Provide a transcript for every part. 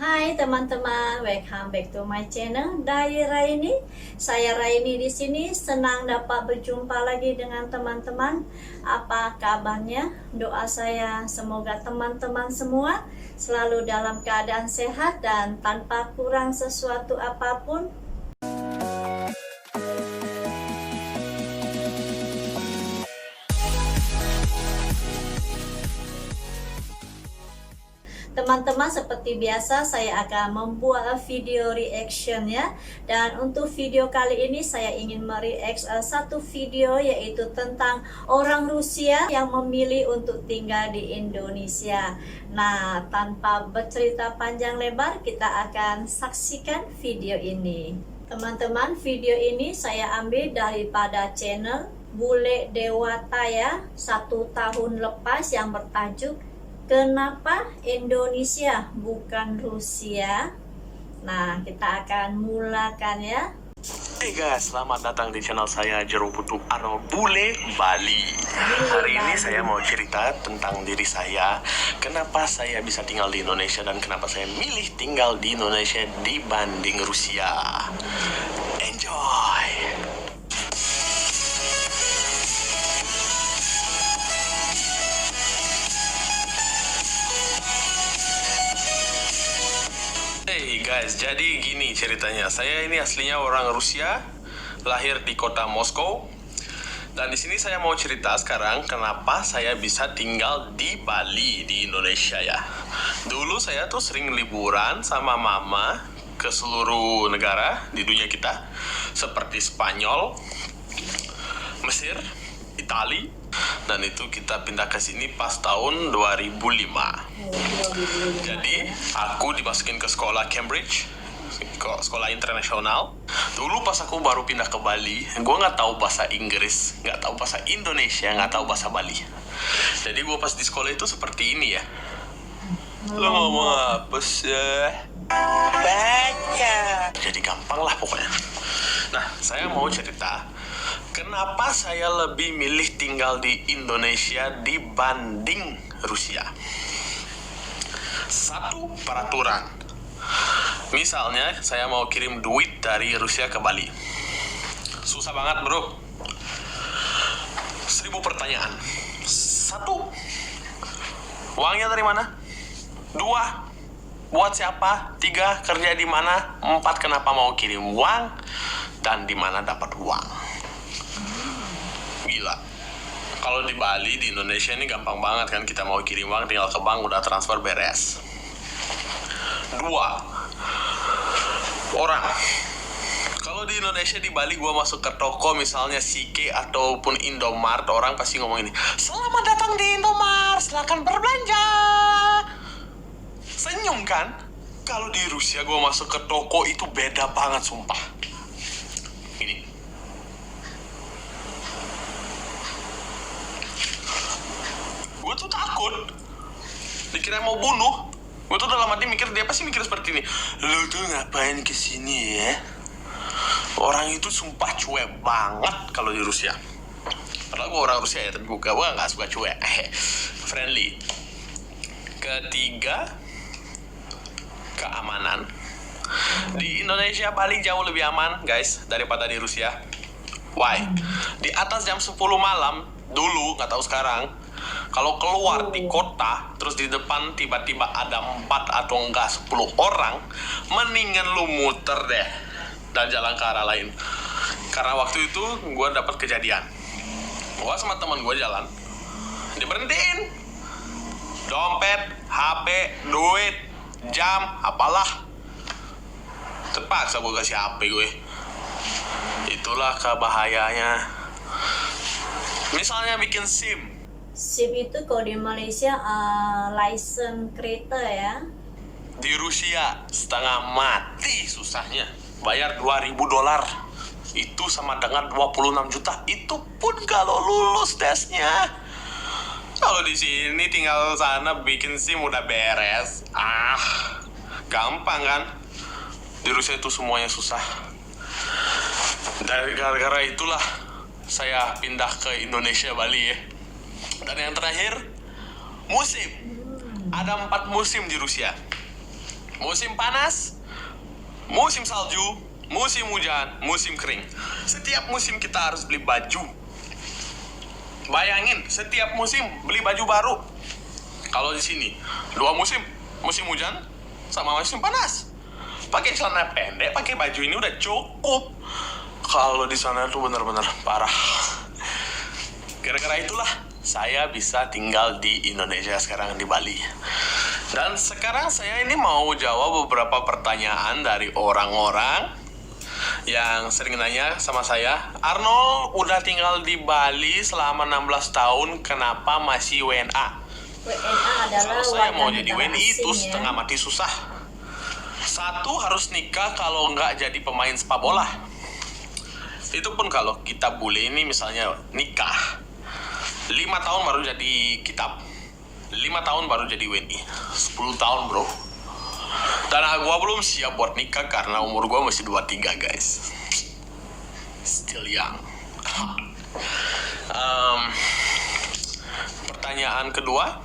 Hai teman-teman, welcome back to my channel dari Raini. Saya Raini di sini senang dapat berjumpa lagi dengan teman-teman. Apa kabarnya? Doa saya semoga teman-teman semua selalu dalam keadaan sehat dan tanpa kurang sesuatu apapun. Teman-teman, seperti biasa saya akan membuat video reaction ya. Dan untuk video kali ini saya ingin mereact satu video, yaitu tentang orang Rusia yang memilih untuk tinggal di Indonesia. Nah, tanpa bercerita panjang lebar, kita akan saksikan video ini. Teman-teman, video ini saya ambil daripada channel Bule Dewata ya, 1 tahun lepas, yang bertajuk Kenapa Indonesia Bukan Rusia? Nah, kita akan mulakan ya. Hey guys, selamat datang di channel saya Jerobutuk Aro Bule Bali. Hari ini saya mau cerita tentang diri saya. Kenapa saya bisa tinggal di Indonesia dan kenapa saya milih tinggal di Indonesia dibanding Rusia. Enjoy! Hey guys, jadi gini ceritanya. Saya ini aslinya orang Rusia, lahir di kota Moskow. Dan di sini saya mau cerita sekarang kenapa saya bisa tinggal di Bali di Indonesia ya. Dulu saya tuh sering liburan sama mama ke seluruh negara di dunia kita, seperti Spanyol, Mesir, Itali, dan itu kita pindah ke sini pas tahun 2005. Jadi aku dimasukin ke sekolah Cambridge, sekolah internasional. Dulu pas aku baru pindah ke Bali, gue nggak tahu bahasa Inggris, nggak tahu bahasa Indonesia, nggak tahu bahasa Bali. Jadi gue pas di sekolah itu seperti ini ya. Lo ngomong apa sih? Baca. Jadi gampang lah pokoknya. Nah, saya mau cerita kenapa saya lebih milih tinggal di Indonesia dibanding Rusia. Satu, peraturan. Misalnya saya mau kirim duit dari Rusia ke Bali. Susah banget bro. 1000 pertanyaan. 1, uangnya dari mana? 2, buat siapa? 3, kerja di mana? 4, kenapa mau kirim uang? Dan di mana dapat uang? Gila. Kalau di Bali, di Indonesia ini gampang banget kan. Kita mau kirim uang, tinggal ke bank, udah transfer beres. 2, orang. Kalau di Indonesia, di Bali, gue masuk ke toko misalnya CK ataupun Indomart, orang pasti ngomong ini, selamat datang di Indomart, silakan berbelanja. Senyum kan? Kalau di Rusia gue masuk ke toko itu beda banget sumpah. Ini. Gue tuh takut dikira mau bunuh. Gue tuh dalam hati mikir, dia pasti mikir seperti ini, lu tuh ngapain kesini ya? Orang itu sumpah cuek banget kalau di Rusia. Padahal gue orang Rusia ya, tapi gue gak suka cuek. Friendly. Ketiga, keamanan. Di Indonesia paling jauh lebih aman guys daripada di Rusia. Why? Di atas jam 10 malam dulu, gak tahu sekarang, kalau keluar di kota, terus di depan tiba-tiba ada 4 atau enggak 10 orang, mendingan lu muter deh dan jalan ke arah lain. Karena waktu itu gue dapat kejadian, gue sama teman gue jalan, diberhentiin, dompet, HP, duit, jam, apalah. Terpaksa gue kasih HP gue. Itulah kebahayanya. Misalnya bikin SIM. SIM itu kalau di Malaysia license kereta ya. Di Rusia setengah mati susahnya. Bayar $2.000. Itu sama dengan 26 juta. Itu pun kalau lulus tesnya. Kalau di sini tinggal sana bikin SIM udah beres. Gampang kan? Di Rusia itu semuanya susah. Dari gara-gara itulah saya pindah ke Indonesia, Bali ya. Dan yang terakhir, musim. Ada 4 musim di Rusia. Musim panas, musim salju, musim hujan, musim kering. Setiap musim kita harus beli baju. Bayangin, setiap musim beli baju baru. Kalau di sini, 2 musim, musim hujan sama musim panas. Pakai celana pendek, pakai baju ini udah cukup. Kalau di sana tuh benar-benar parah. Gara-gara itulah saya bisa tinggal di Indonesia sekarang, di Bali. Dan sekarang saya ini mau jawab beberapa pertanyaan dari orang-orang yang sering nanya sama saya, Arnold udah tinggal di Bali selama 16 tahun, kenapa masih WNA? WNA adalah Kalau saya mau warga jadi negara WNI itu asing, ya. setengah mati susah. 1, harus nikah kalau nggak jadi pemain sepak bola. Itu pun kalau kita bule ini misalnya nikah 5 tahun baru jadi kitab, 5 tahun baru jadi WNI, 10 tahun bro. Dan gua belum siap buat nikah karena umur gua masih 23 guys. Still young. Pertanyaan kedua,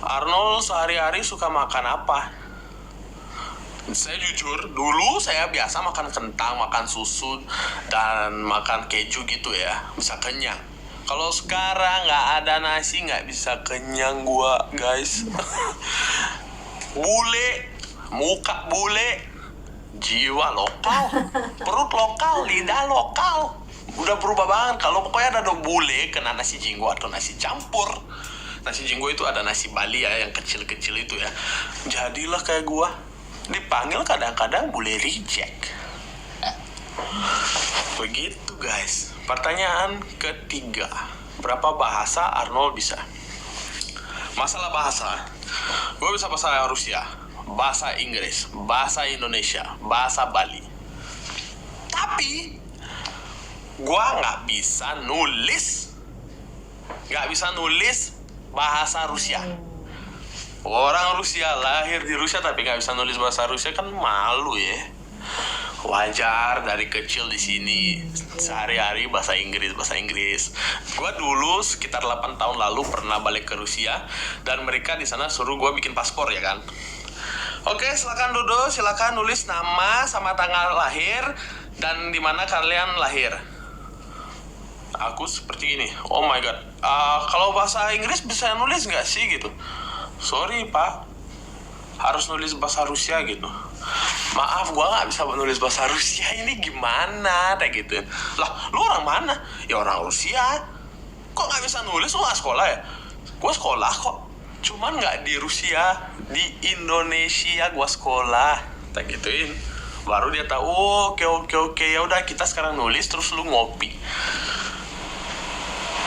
Arnold sehari-hari suka makan apa? Saya jujur, dulu saya biasa makan kentang, makan susu, dan makan keju gitu ya, bisa kenyang. Kalau sekarang nggak ada nasi, nggak bisa kenyang gua, guys. Bule, muka bule, jiwa lokal, perut lokal, lidah lokal. Udah berubah banget. Kalau pokoknya ada bule kena nasi jinggo atau nasi campur. Nasi jinggo itu ada nasi Bali ya, yang kecil-kecil itu ya. Jadilah kayak gua. Dipanggil kadang-kadang bule reject. Begitu guys. Pertanyaan ketiga, berapa bahasa Arnold bisa? Masalah bahasa, gue bisa bahasa Rusia, bahasa Inggris, bahasa Indonesia, bahasa Bali. Tapi gue nggak bisa nulis bahasa Rusia. Orang Rusia lahir di Rusia tapi nggak bisa nulis bahasa Rusia kan malu ya. Wajar dari kecil di sini sehari-hari bahasa Inggris. Gua dulu sekitar 8 tahun lalu pernah balik ke Rusia dan mereka di sana suruh gua bikin paspor ya kan. Oke, silakan duduk, silakan nulis nama sama tanggal lahir dan di mana kalian lahir. Aku seperti ini. Oh my god. Kalau bahasa Inggris bisa nulis nggak sih gitu? Sorry pak, harus nulis bahasa Rusia gitu. Maaf, gua nggak bisa nulis bahasa Rusia, ini gimana kayak gitu. Lah, lu orang mana? Ya orang Rusia. Kok nggak bisa nulis? Lu nggak sekolah ya? Gua sekolah kok, cuman nggak di Rusia, di Indonesia gua sekolah. Tak gituin. Baru dia tahu, oh, oke, ya udah kita sekarang nulis terus lu ngopi.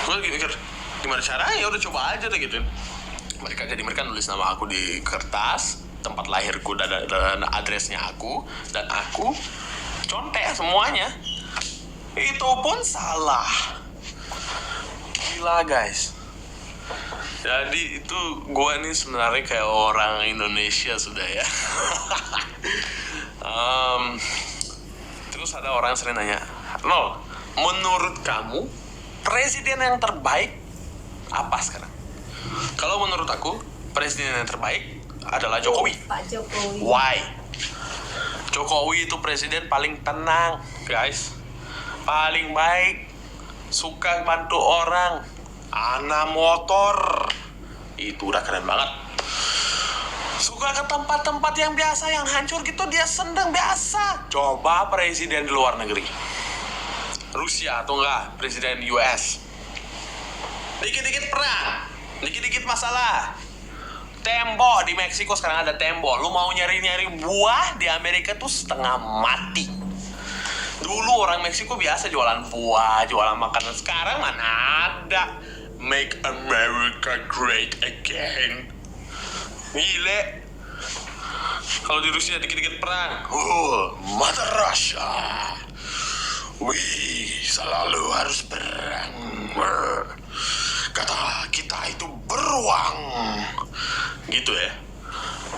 Gua mikir, gimana caranya? Ya udah coba aja tak gituin. Mereka nulis nama aku di kertas, tempat lahirku dan adresnya aku, dan aku contek semuanya. Itu pun salah. Gila guys. Jadi itu gue nih sebenarnya kayak orang Indonesia sudah ya. Terus ada orang sering nanya, Nol, menurut kamu presiden yang terbaik apa sekarang? Kalau menurut aku, presiden yang terbaik adalah Jokowi. Pak Jokowi. Why? Jokowi itu presiden paling tenang, guys. Paling baik, suka bantu orang, anak motor. Itu udah keren banget. Suka ke tempat-tempat yang biasa, yang hancur gitu, dia seneng biasa. Coba presiden di luar negeri. Rusia atau enggak, presiden US. Dikit-dikit perang. Dikit-dikit masalah. Tembok di Meksiko sekarang ada tembok. Lu mau nyari-nyari buah di Amerika tuh setengah mati. Dulu orang Meksiko biasa jualan buah, jualan makanan. Sekarang mana ada. Make America Great Again. Gile. Kalau di Rusia dikit-dikit perang. Mother Russia. Wih, selalu harus perang. Kata kita itu beruang. Gitu ya.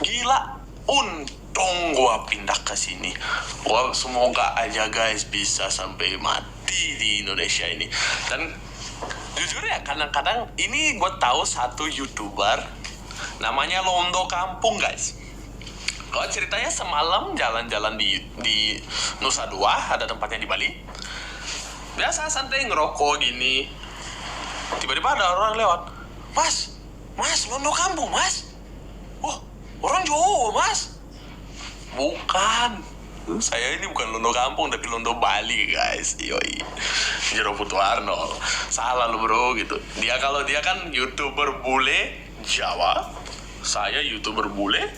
Gila. Untung gua pindah ke sini. Gua semoga aja guys bisa sampai mati di Indonesia ini. Dan jujur ya, kadang-kadang ini gua tahu satu YouTuber namanya Londo Kampung guys. ceritanya semalam jalan-jalan di Nusa Dua, ada tempatnya di Bali. Biasa santai ngerokok gini. Tiba-tiba ada orang lewat. Mas, Londo kampung, Mas. Wah, orang Jawa, Mas. Bukan. Saya ini bukan Londo kampung, tapi Londo Bali, guys. Yoi. Jero Putuarno. Salah lu, bro, gitu. Kalau dia kan YouTuber bule Jawa, saya YouTuber bule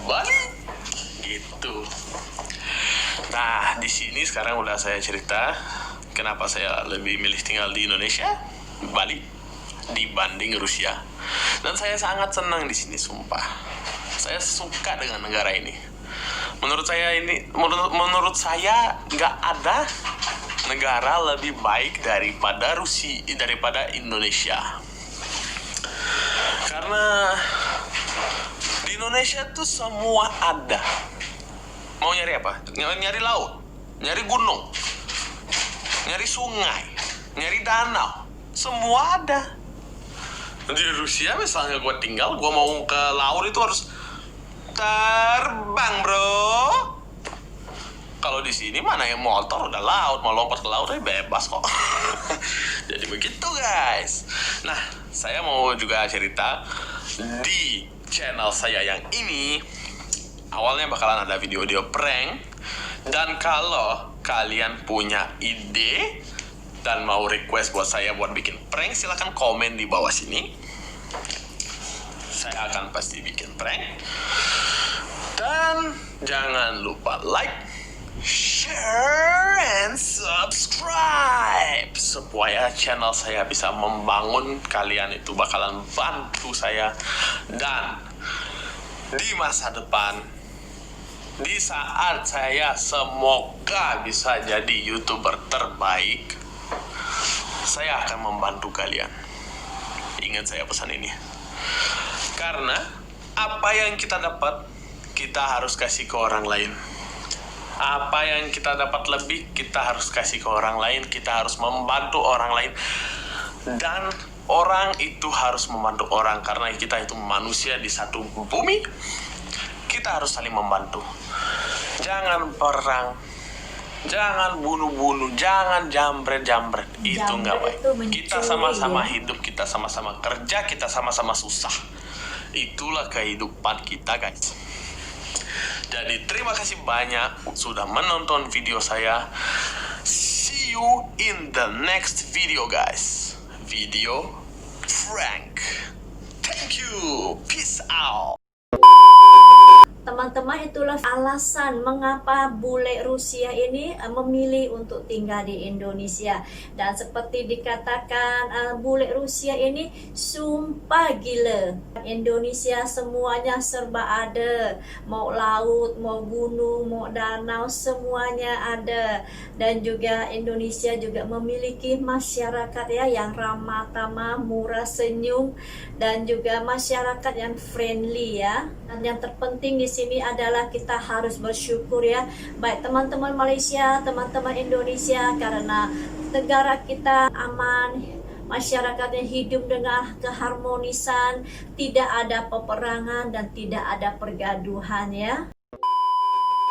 Bali. Gitu. Nah, di sini sekarang udah saya cerita kenapa saya lebih milih tinggal di Indonesia, Bali, dibanding Rusia. Dan saya sangat senang di sini, sumpah. Saya suka dengan negara ini. Menurut saya nggak ada negara lebih baik daripada Indonesia. Karena di Indonesia tuh semua ada. Mau nyari apa? Nyari laut, nyari gunung, nyari sungai, nyari danau, semua ada. Di Rusia misalnya gue mau ke laut itu harus terbang, bro. Kalau di sini mana yang motor udah laut, mau lompat ke laut bebas kok. Jadi begitu, guys. Nah, saya mau juga cerita di channel saya yang ini. Awalnya bakalan ada video-video prank. Dan kalau kalian punya ide dan mau request buat saya buat bikin prank, silahkan komen di bawah sini. Saya akan pasti bikin prank. Dan jangan lupa like, share, and subscribe supaya channel saya bisa membangun. Kalian itu bakalan bantu saya. Dan di masa depan, di saat saya semoga bisa jadi YouTuber terbaik, saya akan membantu kalian. Ingat saya pesan ini. Karena apa yang kita dapat, kita harus kasih ke orang lain. Apa yang kita dapat lebih, kita harus kasih ke orang lain. Kita harus membantu orang lain. Dan orang itu harus membantu orang. Karena kita itu manusia di satu bumi. Kita harus saling membantu. Jangan perang, jangan bunuh-bunuh, jangan jambret-jambret. Itu nggak baik. Kita sama-sama hidup, kita sama-sama kerja, kita sama-sama susah. Itulah kehidupan kita, guys. Jadi terima kasih banyak sudah menonton video saya. See you in the next video, guys. Video prank. Thank you. Peace out. Teman-teman, itulah alasan mengapa bule Rusia ini memilih untuk tinggal di Indonesia. Dan seperti dikatakan, bule Rusia ini sumpah gila. Indonesia semuanya serba ada. Mau laut, mau gunung, mau danau, semuanya ada. Dan juga Indonesia juga memiliki masyarakat yang ramah tamah, murah senyum, dan juga masyarakat yang friendly ya. Dan yang terpenting di sini adalah kita harus bersyukur ya, baik teman-teman Malaysia, teman-teman Indonesia, karena negara kita aman, masyarakatnya hidup dengan keharmonisan, tidak ada peperangan dan tidak ada pergaduhan ya.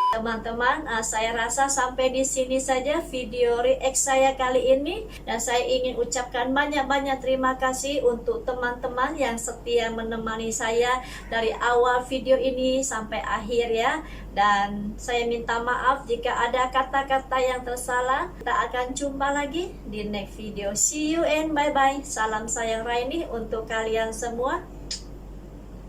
Teman-teman, saya rasa sampai di sini saja video react saya kali ini, dan saya ingin ucapkan banyak-banyak terima kasih untuk teman-teman yang setia menemani saya dari awal video ini sampai akhir ya. Dan saya minta maaf jika ada kata-kata yang tersalah. Kita akan jumpa lagi di next video. See you and bye-bye. Salam sayang Raini untuk kalian semua.